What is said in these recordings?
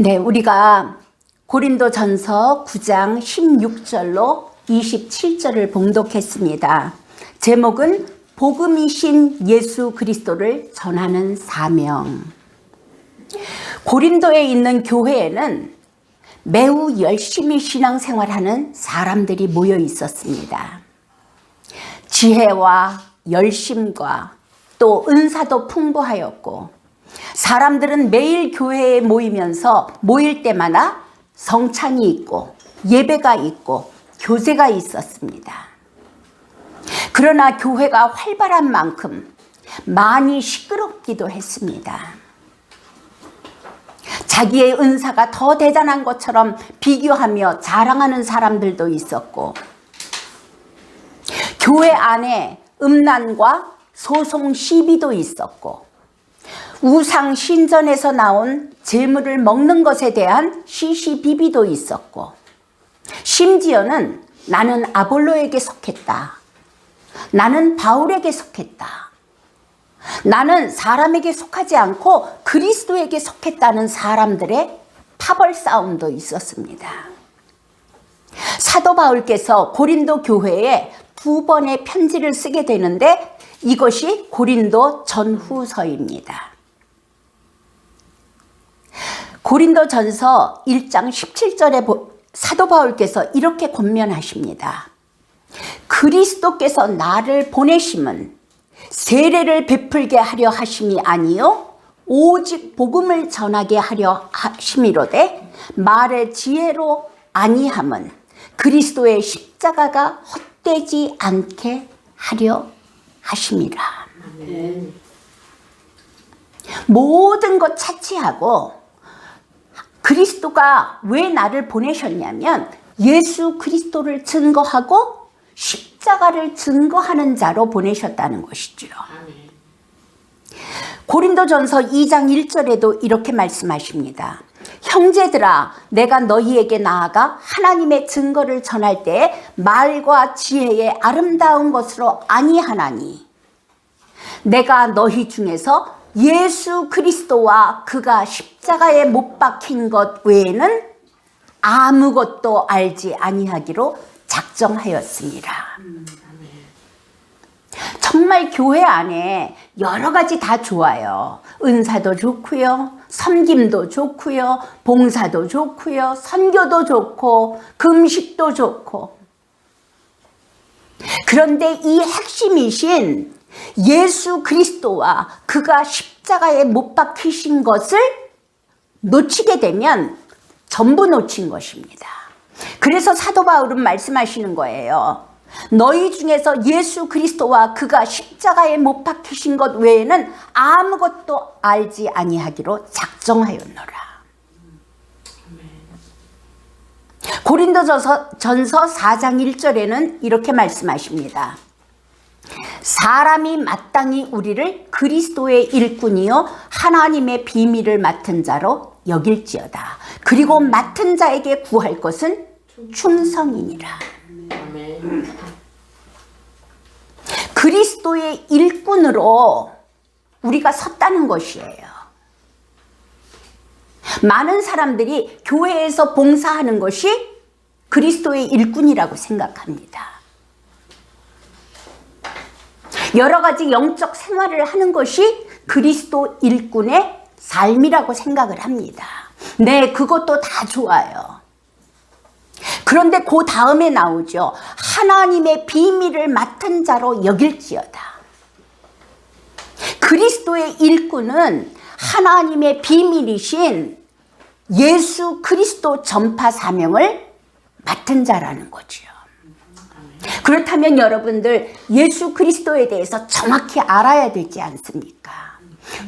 네, 우리가 고린도전서 9장 16절로 27절을 봉독했습니다. 제목은 복음이신 예수 그리스도를 전하는 사명. 고린도에 있는 교회에는 매우 열심히 신앙생활하는 사람들이 모여 있었습니다. 지혜와 열심과 또 은사도 풍부하였고, 사람들은 매일 교회에 모이면서 모일 때마다 성찬이 있고 예배가 있고 교제가 있었습니다. 그러나 교회가 활발한 만큼 많이 시끄럽기도 했습니다. 자기의 은사가 더 대단한 것처럼 비교하며 자랑하는 사람들도 있었고, 교회 안에 음란과 소송 시비도 있었고, 우상 신전에서 나온 재물을 먹는 것에 대한 시시비비도 있었고, 심지어는 나는 아볼로에게 속했다, 나는 바울에게 속했다, 나는 사람에게 속하지 않고 그리스도에게 속했다는 사람들의 파벌 싸움도 있었습니다. 사도 바울께서 고린도 교회에 2번의 편지를 쓰게 되는데, 이것이 고린도 전후서입니다. 고린도전서 1장 17절에 사도 바울께서 이렇게 권면하십니다. 그리스도께서 나를 보내심은 세례를 베풀게 하려 하심이 아니요 오직 복음을 전하게 하려 하심이로되, 말의 지혜로 아니함은 그리스도의 십자가가 헛되지 않게 하려 하심이라. 모든 것 차치하고 그리스도가 왜 나를 보내셨냐면 예수 그리스도를 증거하고 십자가를 증거하는 자로 보내셨다는 것이죠. 고린도전서 2장 1절에도 이렇게 말씀하십니다. 형제들아, 내가 너희에게 나아가 하나님의 증거를 전할 때 말과 지혜의 아름다운 것으로 아니하나니, 내가 너희 중에서 예수 그리스도와 그가 십자가에 못 박힌 것 외에는 아무것도 알지 아니하기로 작정하였습니다. 정말 교회 안에 여러 가지 다 좋아요. 은사도 좋고요, 섬김도 좋고요, 봉사도 좋고요, 선교도 좋고 금식도 좋고, 그런데 이 핵심이신 예수 그리스도와 그가 십자가에 못 박히신 것을 놓치게 되면 전부 놓친 것입니다. 그래서 사도 바울은 말씀하시는 거예요. 너희 중에서 예수 그리스도와 그가 십자가에 못 박히신 것 외에는 아무것도 알지 아니하기로 작정하였노라. 고린도전서 4장 1절에는 이렇게 말씀하십니다. 사람이 마땅히 우리를 그리스도의 일꾼이요 하나님의 비밀을 맡은 자로 여길지어다. 그리고 맡은 자에게 구할 것은 충성이니라. 그리스도의 일꾼으로 우리가 섰다는 것이에요. 많은 사람들이 교회에서 봉사하는 것이 그리스도의 일꾼이라고 생각합니다. 여러 가지 영적 생활을 하는 것이 그리스도 일꾼의 삶이라고 생각을 합니다. 네, 그것도 다 좋아요. 그런데 그 다음에 나오죠. 하나님의 비밀을 맡은 자로 여길지어다. 그리스도의 일꾼은 하나님의 비밀이신 예수 그리스도 전파 사명을 맡은 자라는 거죠. 그렇다면 여러분들 예수 그리스도에 대해서 정확히 알아야 되지 않습니까?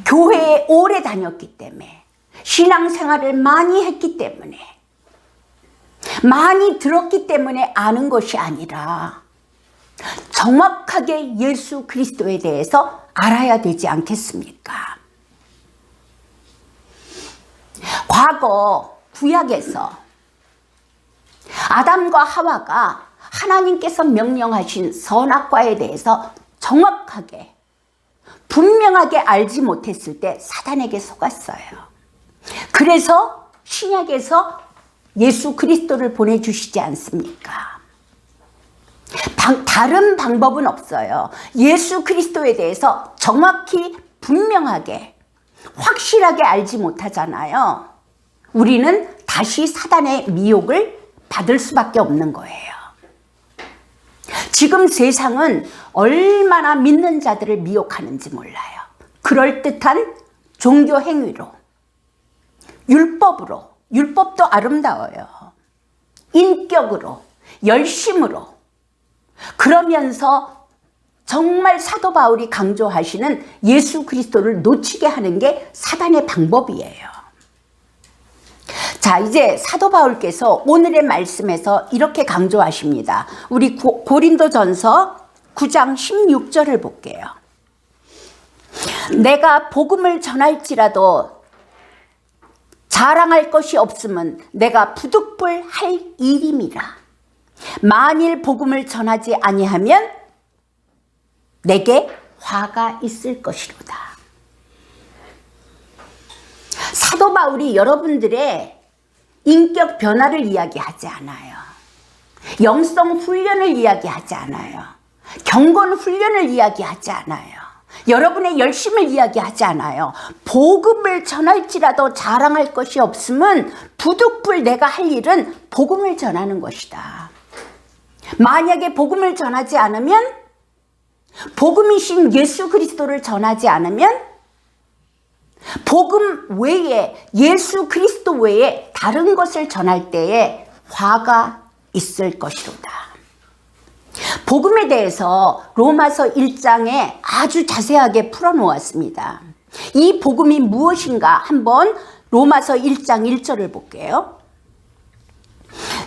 교회에 오래 다녔기 때문에, 신앙생활을 많이 했기 때문에, 많이 들었기 때문에 아는 것이 아니라 정확하게 예수 그리스도에 대해서 알아야 되지 않겠습니까? 과거 구약에서 아담과 하와가 하나님께서 명령하신 선악과에 대해서 정확하게 분명하게 알지 못했을 때 사단에게 속았어요. 그래서 신약에서 예수 그리스도를 보내주시지 않습니까? 다른 방법은 없어요. 예수 그리스도에 대해서 정확히 분명하게 확실하게 알지 못하잖아요. 우리는 다시 사단의 미혹을 받을 수밖에 없는 거예요. 지금 세상은 얼마나 믿는 자들을 미혹하는지 몰라요. 그럴듯한 종교 행위로, 율법으로, 율법도 아름다워요. 인격으로, 열심으로. 그러면서 정말 사도 바울이 강조하시는 예수 그리스도를 놓치게 하는 게 사단의 방법이에요. 자, 이제 사도 바울께서 오늘의 말씀에서 이렇게 강조하십니다. 우리 고린도전서 9장 16절을 볼게요. 내가 복음을 전할지라도 자랑할 것이 없으면 내가 부득불 할 일임이라. 만일 복음을 전하지 아니하면 내게 화가 있을 것이로다. 사도 바울이 여러분들의 인격 변화를 이야기하지 않아요. 영성 훈련을 이야기하지 않아요. 경건 훈련을 이야기하지 않아요. 여러분의 열심을 이야기하지 않아요. 복음을 전할지라도 자랑할 것이 없으면 부득불 내가 할 일은 복음을 전하는 것이다. 만약에 복음을 전하지 않으면, 복음이신 예수 그리스도를 전하지 않으면 복음 외에, 예수 그리스도 외에 다른 것을 전할 때에 화가 있을 것이로다. 복음에 대해서 로마서 1장에 아주 자세하게 풀어놓았습니다. 이 복음이 무엇인가 한번 로마서 1장 1절을 볼게요.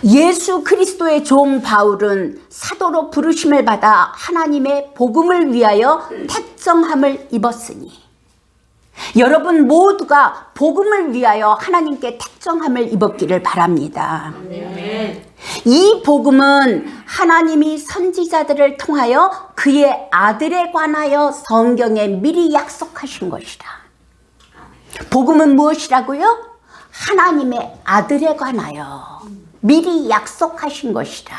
예수 그리스도의 종 바울은 사도로 부르심을 받아 하나님의 복음을 위하여 택정함을 입었으니. 여러분 모두가 복음을 위하여 하나님께 택정함을 입었기를 바랍니다. 이 복음은 하나님이 선지자들을 통하여 그의 아들에 관하여 성경에 미리 약속하신 것이다. 복음은 무엇이라고요? 하나님의 아들에 관하여 미리 약속하신 것이다.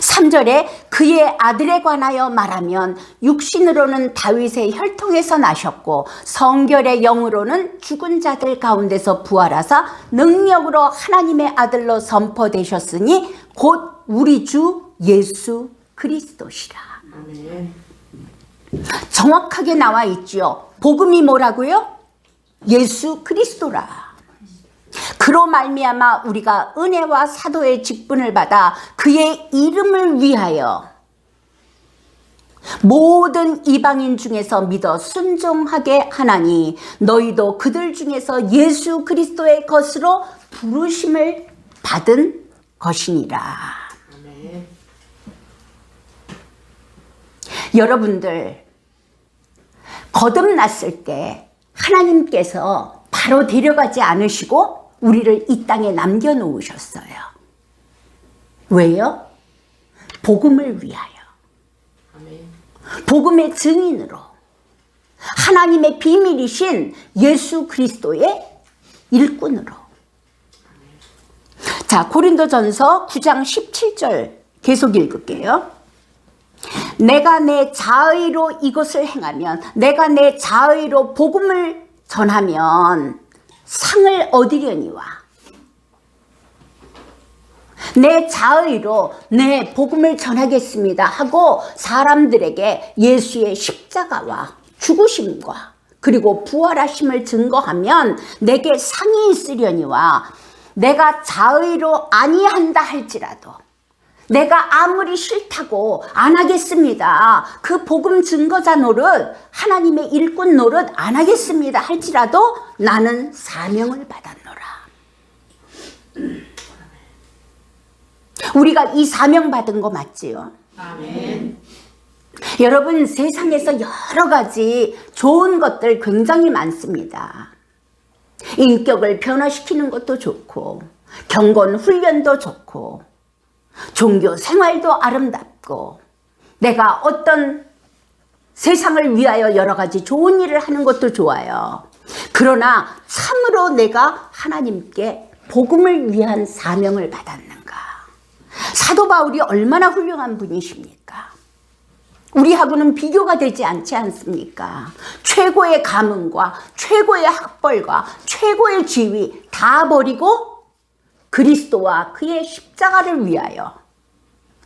3절에 그의 아들에 관하여 말하면 육신으로는 다윗의 혈통에서 나셨고 성결의 영으로는 죽은 자들 가운데서 부활하사 능력으로 하나님의 아들로 선포되셨으니 곧 우리 주 예수 그리스도시라. 정확하게 나와 있죠. 복음이 뭐라고요? 예수 그리스도라. 그로 말미암아 우리가 은혜와 사도의 직분을 받아 그의 이름을 위하여 모든 이방인 중에서 믿어 순종하게 하나니 너희도 그들 중에서 예수 그리스도의 것으로 부르심을 받은 것이니라. 아멘. 여러분들 거듭났을 때 하나님께서 바로 데려가지 않으시고 우리를 이 땅에 남겨놓으셨어요. 왜요? 복음을 위하여. 복음의 증인으로 하나님의 비밀이신 예수 그리스도의 일꾼으로. 자, 고린도전서 9장 17절 계속 읽을게요. 내가 내 자의로 이것을 행하면, 내가 내 자의로 복음을 전하면 상을 얻으려니와. 내 자의로 내 복음을 전하겠습니다 하고 사람들에게 예수의 십자가와 죽으심과 그리고 부활하심을 증거하면 내게 상이 있으려니와. 내가 자의로 아니한다 할지라도, 내가 아무리 싫다고 안 하겠습니다, 그 복음 증거자 노릇, 하나님의 일꾼 노릇 안 하겠습니다 할지라도 나는 사명을 받았노라. 우리가 이 사명 받은 거 맞지요? 아멘. 여러분, 세상에서 여러 가지 좋은 것들 굉장히 많습니다. 인격을 변화시키는 것도 좋고, 경건 훈련도 좋고, 종교 생활도 아름답고, 내가 어떤 세상을 위하여 여러 가지 좋은 일을 하는 것도 좋아요. 그러나 참으로 내가 하나님께 복음을 위한 사명을 받았는가? 사도 바울이 얼마나 훌륭한 분이십니까? 우리하고는 비교가 되지 않지 않습니까? 최고의 가문과 최고의 학벌과 최고의 지위 다 버리고 그리스도와 그의 십자가를 위하여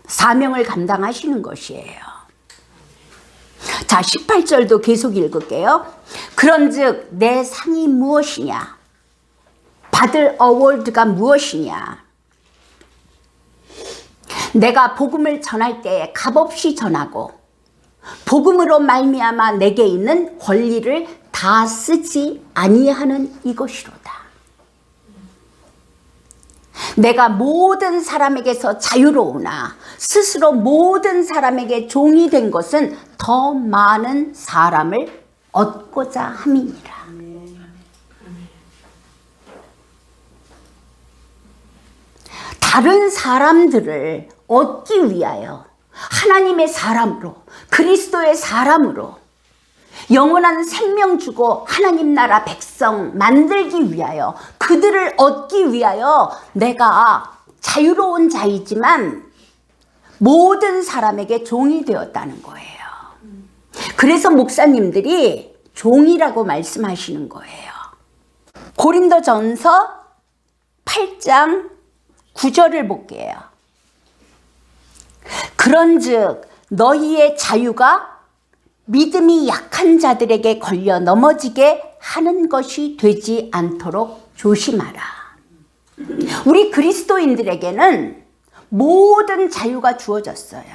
사명을 감당하시는 것이에요. 자, 18절도 계속 읽을게요. 그런즉 내 상이 무엇이냐? 받을 어워드가 무엇이냐? 내가 복음을 전할 때에 값없이 전하고 복음으로 말미암아 내게 있는 권리를 다 쓰지 아니하는 이것이로다. 내가 모든 사람에게서 자유로우나 스스로 모든 사람에게 종이 된 것은 더 많은 사람을 얻고자 함이니라. 다른 사람들을 얻기 위하여 하나님의 사람으로 그리스도의 사람으로 영원한 생명 주고 하나님 나라 백성 만들기 위하여 그들을 얻기 위하여 내가 자유로운 자이지만 모든 사람에게 종이 되었다는 거예요. 그래서 목사님들이 종이라고 말씀하시는 거예요. 고린도전서 8장 9절을 볼게요. 그런즉 너희의 자유가 믿음이 약한 자들에게 걸려 넘어지게 하는 것이 되지 않도록 조심하라. 우리 그리스도인들에게는 모든 자유가 주어졌어요.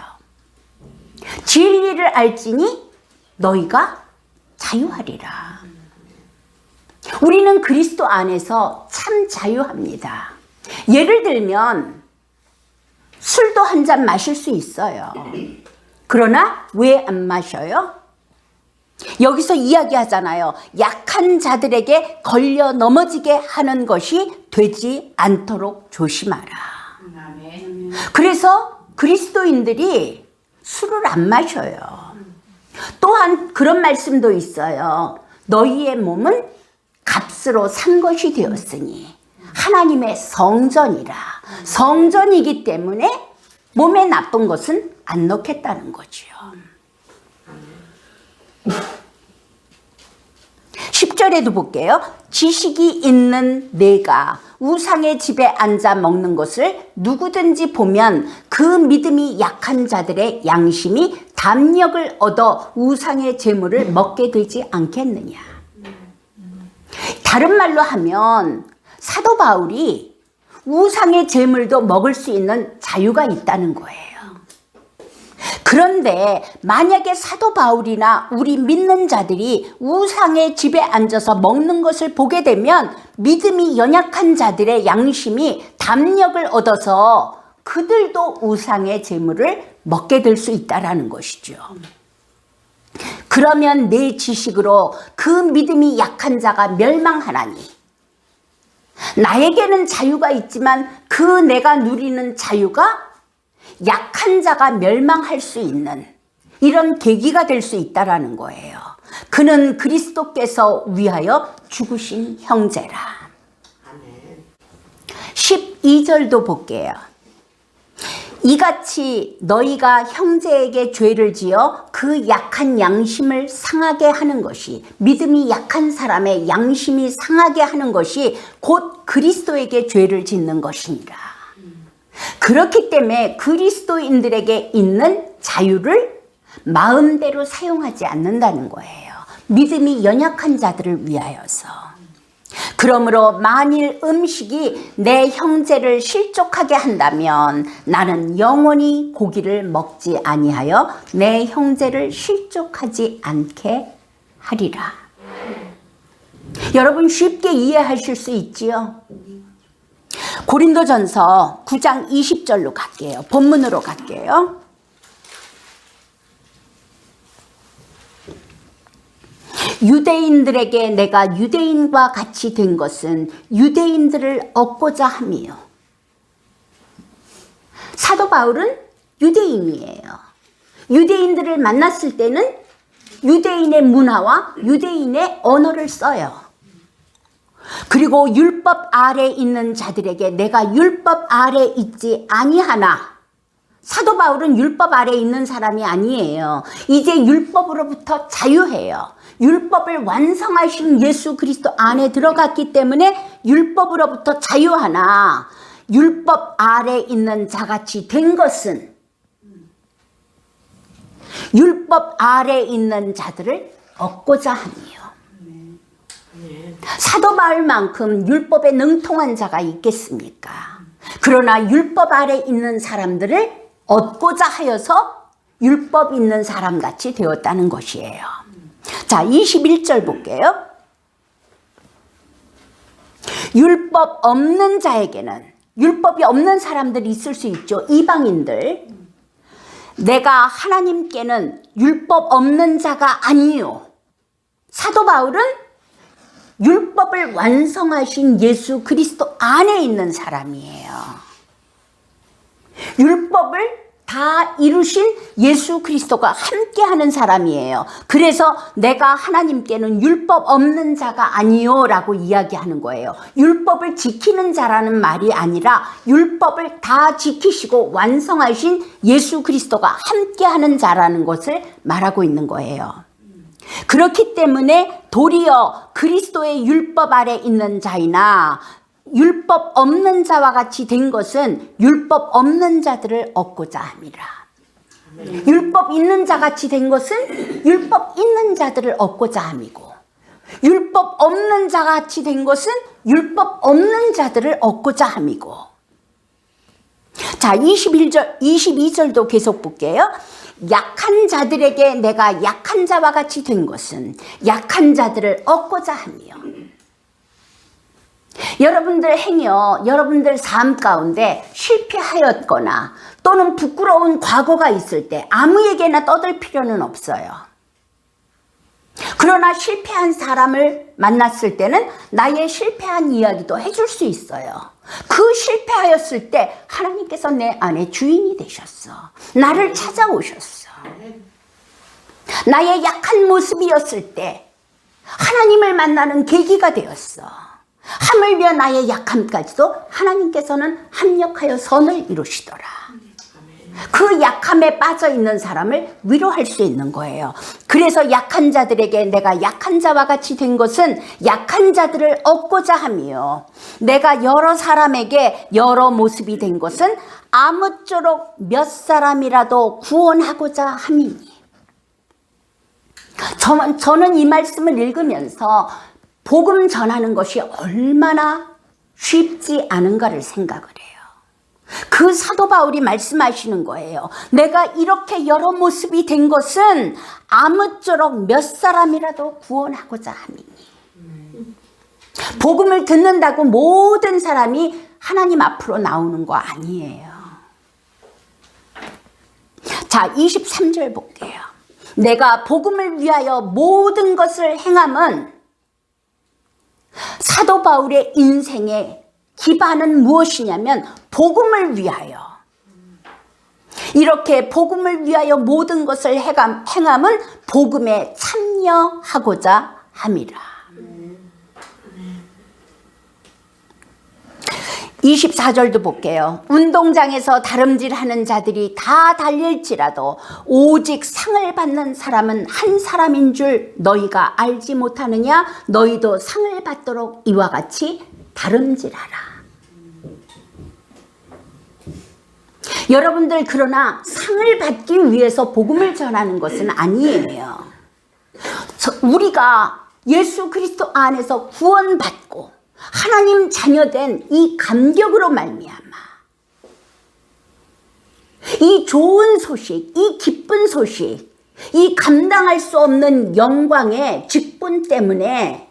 진리를 알지니 너희가 자유하리라. 우리는 그리스도 안에서 참 자유합니다. 예를 들면 술도 한 잔 마실 수 있어요. 그러나 왜 안 마셔요? 여기서 이야기하잖아요. 약한 자들에게 걸려 넘어지게 하는 것이 되지 않도록 조심하라. 그래서 그리스도인들이 술을 안 마셔요. 또한 그런 말씀도 있어요. 너희의 몸은 값으로 산 것이 되었으니 하나님의 성전이라. 성전이기 때문에 몸에 나쁜 것은 안 넣겠다는 거지요. 10절에도 볼게요. 지식이 있는 내가 우상의 집에 앉아 먹는 것을 누구든지 보면 그 믿음이 약한 자들의 양심이 담력을 얻어 우상의 재물을 먹게 되지 않겠느냐. 다른 말로 하면 사도 바울이 우상의 재물도 먹을 수 있는 자유가 있다는 거예요. 그런데 만약에 사도 바울이나 우리 믿는 자들이 우상의 집에 앉아서 먹는 것을 보게 되면 믿음이 연약한 자들의 양심이 담력을 얻어서 그들도 우상의 재물을 먹게 될 수 있다는 것이죠. 그러면 내 지식으로 그 믿음이 약한 자가 멸망하나니 나에게는 자유가 있지만 그 내가 누리는 자유가 약한 자가 멸망할 수 있는 이런 계기가 될 수 있다라는 거예요. 그는 그리스도께서 위하여 죽으신 형제라. 12절도 볼게요. 이같이 너희가 형제에게 죄를 지어 그 약한 양심을 상하게 하는 것이, 믿음이 약한 사람의 양심이 상하게 하는 것이 곧 그리스도에게 죄를 짓는 것이니라. 그렇기 때문에 그리스도인들에게 있는 자유를 마음대로 사용하지 않는다는 거예요. 믿음이 연약한 자들을 위하여서. 그러므로 만일 음식이 내 형제를 실족하게 한다면 나는 영원히 고기를 먹지 아니하여 내 형제를 실족하지 않게 하리라. 여러분 쉽게 이해하실 수 있지요? 고린도전서 9장 20절로 갈게요. 본문으로 갈게요. 유대인들에게 내가 유대인과 같이 된 것은 유대인들을 얻고자 함이요. 사도 바울은 유대인이에요. 유대인들을 만났을 때는 유대인의 문화와 유대인의 언어를 써요. 그리고 율법 아래 있는 자들에게 내가 율법 아래 있지 아니하나. 사도 바울은 율법 아래 있는 사람이 아니에요. 이제 율법으로부터 자유해요. 율법을 완성하신 예수 그리스도 안에 들어갔기 때문에 율법으로부터 자유하나 율법 아래 있는 자같이 된 것은 율법 아래 있는 자들을 얻고자 함이요. 사도 바울만큼 율법에 능통한 자가 있겠습니까? 그러나 율법 아래 있는 사람들을 얻고자 하여서 율법 있는 사람같이 되었다는 것이에요. 자, 21절 볼게요. 율법 없는 자에게는, 율법이 없는 사람들이 있을 수 있죠. 이방인들. 내가 하나님께는 율법 없는 자가 아니요. 사도 바울은 율법을 완성하신 예수 그리스도 안에 있는 사람이에요. 율법을 다 이루신 예수 그리스도가 함께하는 사람이에요. 그래서 내가 하나님께는 율법 없는 자가 아니요 라고 이야기하는 거예요. 율법을 지키는 자라는 말이 아니라 율법을 다 지키시고 완성하신 예수 그리스도가 함께하는 자라는 것을 말하고 있는 거예요. 그렇기 때문에 도리어 그리스도의 율법 아래 있는 자이나 율법 없는 자와 같이 된 것은 율법 없는 자들을 얻고자 함이라. 율법 있는 자같이 된 것은 율법 있는 자들을 얻고자 함이고, 율법 없는 자같이 된 것은 율법 없는 자들을 얻고자 함이고. 자, 22절도 계속 볼게요. 약한 자들에게 내가 약한 자와 같이 된 것은 약한 자들을 얻고자 함이요. 여러분들 행여 여러분들 삶 가운데 실패하였거나 또는 부끄러운 과거가 있을 때 아무에게나 떠들 필요는 없어요. 그러나 실패한 사람을 만났을 때는 나의 실패한 이야기도 해줄 수 있어요. 그 실패하였을 때 하나님께서 내 안에 주인이 되셨어. 나를 찾아오셨어. 나의 약한 모습이었을 때 하나님을 만나는 계기가 되었어. 하물며 나의 약함까지도 하나님께서는 합력하여 선을 이루시더라. 그 약함에 빠져 있는 사람을 위로할 수 있는 거예요. 그래서 약한 자들에게 내가 약한 자와 같이 된 것은 약한 자들을 얻고자 함이요. 내가 여러 사람에게 여러 모습이 된 것은 아무쪼록 몇 사람이라도 구원하고자 함이니. 저는 이 말씀을 읽으면서 복음 전하는 것이 얼마나 쉽지 않은가를 생각을 해요. 그 사도 바울이 말씀하시는 거예요. 내가 이렇게 여러 모습이 된 것은 아무쪼록 몇 사람이라도 구원하고자 함이니. 복음을 듣는다고 모든 사람이 하나님 앞으로 나오는 거 아니에요. 자, 23절 볼게요. 내가 복음을 위하여 모든 것을 행함은 사도 바울의 인생의 기반은 무엇이냐면 복음을 위하여. 이렇게 복음을 위하여 모든 것을 행함은 복음에 참여하고자 함이라. 24절도 볼게요. 운동장에서 다름질하는 자들이 다 달릴지라도 오직 상을 받는 사람은 한 사람인 줄 너희가 알지 못하느냐? 너희도 상을 받도록 이와 같이 다름질하라. 여러분들, 그러나 상을 받기 위해서 복음을 전하는 것은 아니에요. 우리가 예수 그리스도 안에서 구원받고 하나님 자녀된 이 감격으로 말미암아 이 좋은 소식, 이 기쁜 소식, 이 감당할 수 없는 영광의 직분 때문에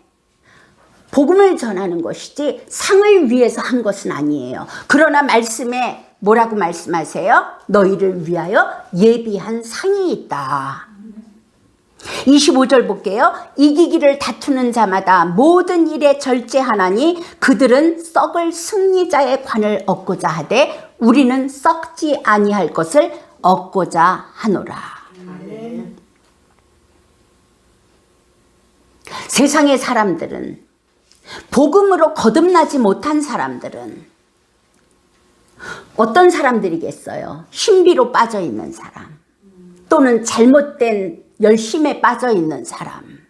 복음을 전하는 것이지 상을 위해서 한 것은 아니에요. 그러나 말씀에 뭐라고 말씀하세요? 너희를 위하여 예비한 상이 있다. 25절 볼게요. 이기기를 다투는 자마다 모든 일에 절제하나니 그들은 썩을 승리자의 관을 얻고자 하되 우리는 썩지 아니할 것을 얻고자 하노라. 세상의 사람들은 복음으로 거듭나지 못한 사람들은 어떤 사람들이겠어요? 신비로 빠져 있는 사람, 또는 잘못된 열심에 빠져 있는 사람,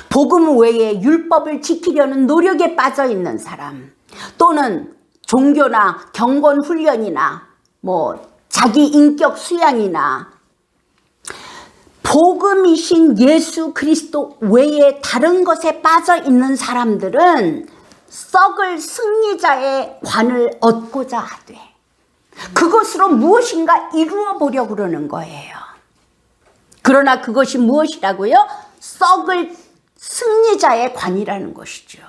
복음 외에 율법을 지키려는 노력에 빠져 있는 사람, 또는 종교나 경건 훈련이나 자기 인격 수양이나 복음이신 예수 그리스도 외에 다른 것에 빠져 있는 사람들은 썩을 승리자의 관을 얻고자 하되 그것으로 무엇인가 이루어 보려고 그러는 거예요. 그러나 그것이 무엇이라고요? 썩을 승리자의 관이라는 것이죠.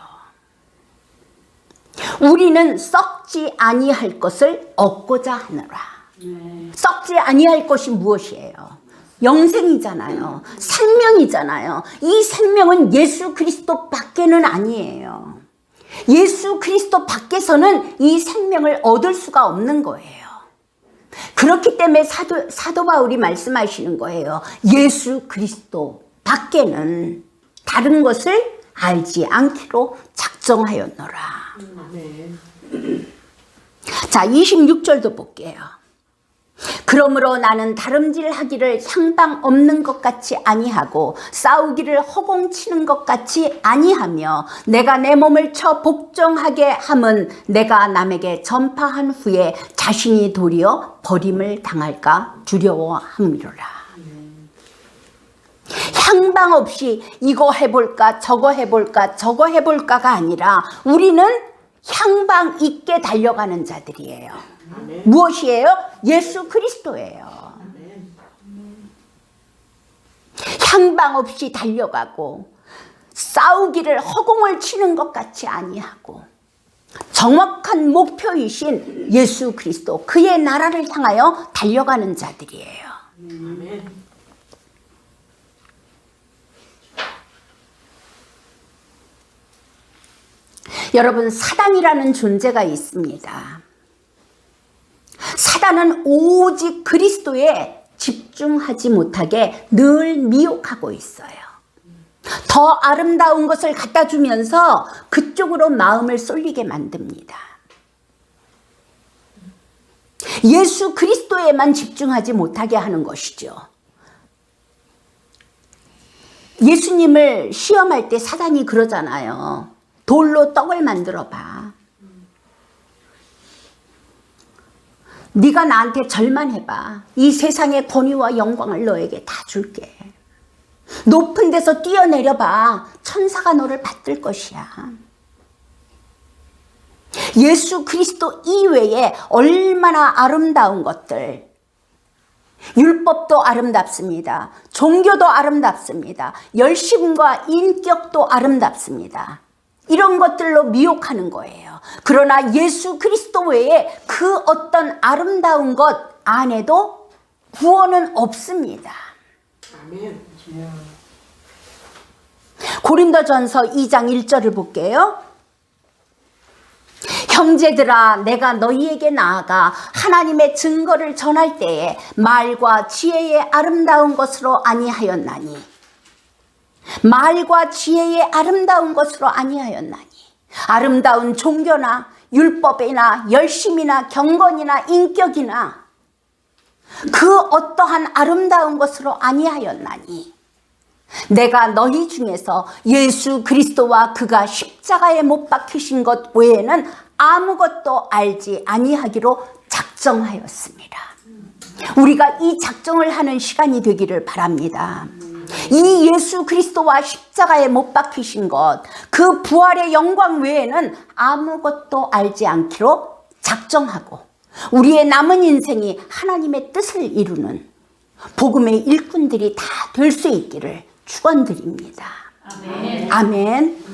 우리는 썩지 아니할 것을 얻고자 하노라. 썩지 아니할 것이 무엇이에요? 영생이잖아요. 생명이잖아요. 이 생명은 예수 그리스도 밖에는 아니에요. 예수 그리스도 밖에서는 이 생명을 얻을 수가 없는 거예요. 그렇기 때문에 사도 바울이 말씀하시는 거예요. 예수 그리스도 밖에는 다른 것을 알지 않기로 작정하였노라. 자, 26절도 볼게요. 그러므로 나는 다름질하기를 향방 없는 것 같이 아니하고 싸우기를 허공치는 것 같이 아니하며 내가 내 몸을 쳐 복종하게 함은 내가 남에게 전파한 후에 자신이 도리어 버림을 당할까 두려워함이로라. 향방 없이 이거 해볼까 저거 해볼까 저거 해볼까가 아니라 우리는 향방 있게 달려가는 자들이에요. 무엇이에요? 예수 그리스도예요. 향방 없이 달려가고 싸우기를 허공을 치는 것 같이 아니하고 정확한 목표이신 예수 그리스도 그의 나라를 향하여 달려가는 자들이에요. 여러분, 사단이라는 존재가 있습니다. 사단은 오직 그리스도에 집중하지 못하게 늘 미혹하고 있어요. 더 아름다운 것을 갖다 주면서 그쪽으로 마음을 쏠리게 만듭니다. 예수 그리스도에만 집중하지 못하게 하는 것이죠. 예수님을 시험할 때 사단이 그러잖아요. 돌로 떡을 만들어 봐. 네가 나한테 절만 해봐. 이 세상의 권위와 영광을 너에게 다 줄게. 높은 데서 뛰어내려봐. 천사가 너를 받들 것이야. 예수 그리스도 이외에 얼마나 아름다운 것들. 율법도 아름답습니다. 종교도 아름답습니다. 열심과 인격도 아름답습니다. 이런 것들로 미혹하는 거예요. 그러나 예수 그리스도 외에 그 어떤 아름다운 것 안에도 구원은 없습니다. 아멘. 고린도전서 2장 1절을 볼게요. 형제들아, 내가 너희에게 나아가 하나님의 증거를 전할 때에 말과 지혜의 아름다운 것으로 아니하였나니 말과 지혜의 아름다운 것으로 아니하였나니 아름다운 종교나 율법이나 열심이나 경건이나 인격이나 그 어떠한 아름다운 것으로 아니하였나니 내가 너희 중에서 예수 그리스도와 그가 십자가에 못 박히신 것 외에는 아무것도 알지 아니하기로 작정하였습니다. 우리가 이 작정을 하는 시간이 되기를 바랍니다. 이 예수 그리스도와 십자가에 못 박히신 것, 그 부활의 영광 외에는 아무것도 알지 않기로 작정하고 우리의 남은 인생이 하나님의 뜻을 이루는 복음의 일꾼들이 다 될 수 있기를 축원드립니다. 아멘. 아멘.